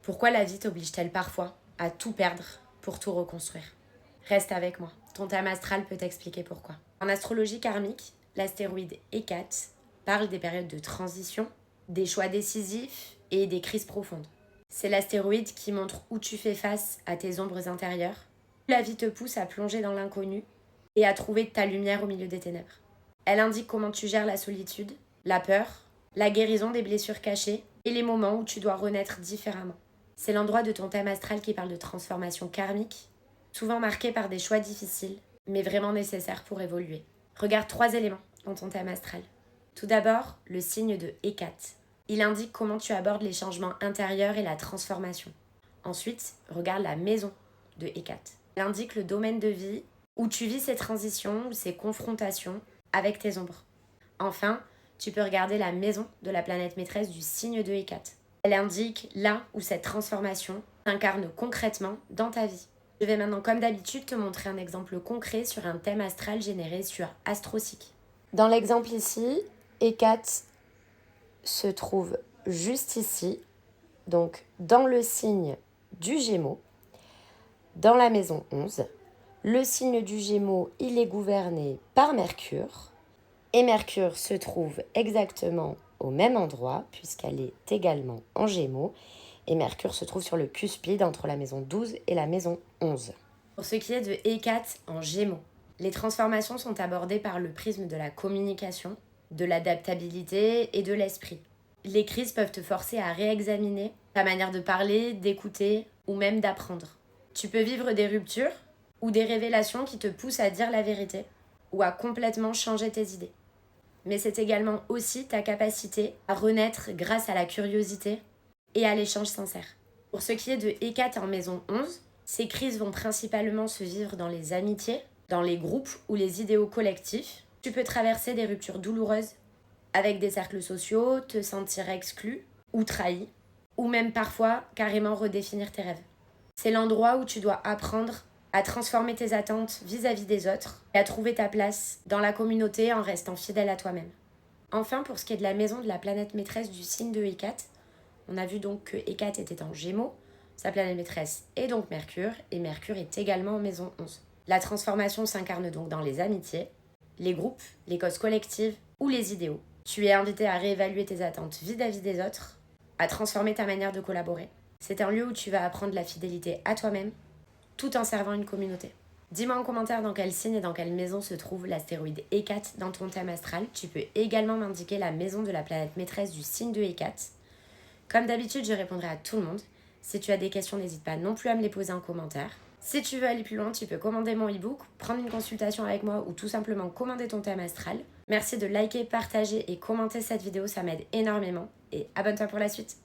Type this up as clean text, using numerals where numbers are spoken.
Pourquoi la vie t'oblige-t-elle parfois à tout perdre pour tout reconstruire? Reste avec moi, ton thème astral peut t'expliquer pourquoi. En astrologie karmique, l'astéroïde Hécate parle des périodes de transition, des choix décisifs et des crises profondes. C'est l'astéroïde qui montre où tu fais face à tes ombres intérieures, où la vie te pousse à plonger dans l'inconnu et à trouver ta lumière au milieu des ténèbres. Elle indique comment tu gères la solitude, la peur, la guérison des blessures cachées et les moments où tu dois renaître différemment. C'est l'endroit de ton thème astral qui parle de transformation karmique, souvent marqué par des choix difficiles, mais vraiment nécessaires pour évoluer. Regarde 3 éléments dans ton thème astral. Tout d'abord, le signe de Hécate. Il indique comment tu abordes les changements intérieurs et la transformation. Ensuite, regarde la maison de Hécate. Elle indique le domaine de vie où tu vis ces transitions ou ces confrontations avec tes ombres. Enfin, tu peux regarder la maison de la planète maîtresse du signe de Hécate. Elle indique là où cette transformation s'incarne concrètement dans ta vie. Je vais maintenant, comme d'habitude, te montrer un exemple concret sur un thème astral généré sur AstroSeek. Dans l'exemple ici, Hécate se trouve juste ici, donc dans le signe du Gémeaux, dans la maison 11. Le signe du Gémeaux, il est gouverné par Mercure. Et Mercure se trouve exactement au même endroit, puisqu'elle est également en Gémeaux. Et Mercure se trouve sur le cuspide entre la maison 12 et la maison 11. Pour ce qui est de Hécate en Gémeaux, les transformations sont abordées par le prisme de la communication, de l'adaptabilité et de l'esprit. Les crises peuvent te forcer à réexaminer ta manière de parler, d'écouter ou même d'apprendre. Tu peux vivre des ruptures ou des révélations qui te poussent à dire la vérité ou à complètement changer tes idées. Mais c'est également aussi ta capacité à renaître grâce à la curiosité et à l'échange sincère. Pour ce qui est de Hécate en maison 11, ces crises vont principalement se vivre dans les amitiés, dans les groupes ou les idéaux collectifs. Tu peux traverser des ruptures douloureuses avec des cercles sociaux, te sentir exclu ou trahi, ou même parfois carrément redéfinir tes rêves. C'est l'endroit où tu dois apprendre à transformer tes attentes vis-à-vis des autres et à trouver ta place dans la communauté en restant fidèle à toi-même. Enfin, pour ce qui est de la maison de la planète maîtresse du signe de Hécate, on a vu donc que Hécate était en Gémeaux, sa planète maîtresse est donc Mercure, et Mercure est également en maison 11. La transformation s'incarne donc dans les amitiés, les groupes, les causes collectives ou les idéaux. Tu es invité à réévaluer tes attentes vis-à-vis des autres, à transformer ta manière de collaborer. C'est un lieu où tu vas apprendre la fidélité à toi-même, tout en servant une communauté. Dis-moi en commentaire dans quel signe et dans quelle maison se trouve l'astéroïde Hécate dans ton thème astral. Tu peux également m'indiquer la maison de la planète maîtresse du signe de Hécate. Comme d'habitude, je répondrai à tout le monde. Si tu as des questions, n'hésite pas non plus à me les poser en commentaire. Si tu veux aller plus loin, tu peux commander mon e-book, prendre une consultation avec moi ou tout simplement commander ton thème astral. Merci de liker, partager et commenter cette vidéo, ça m'aide énormément. Et abonne-toi pour la suite.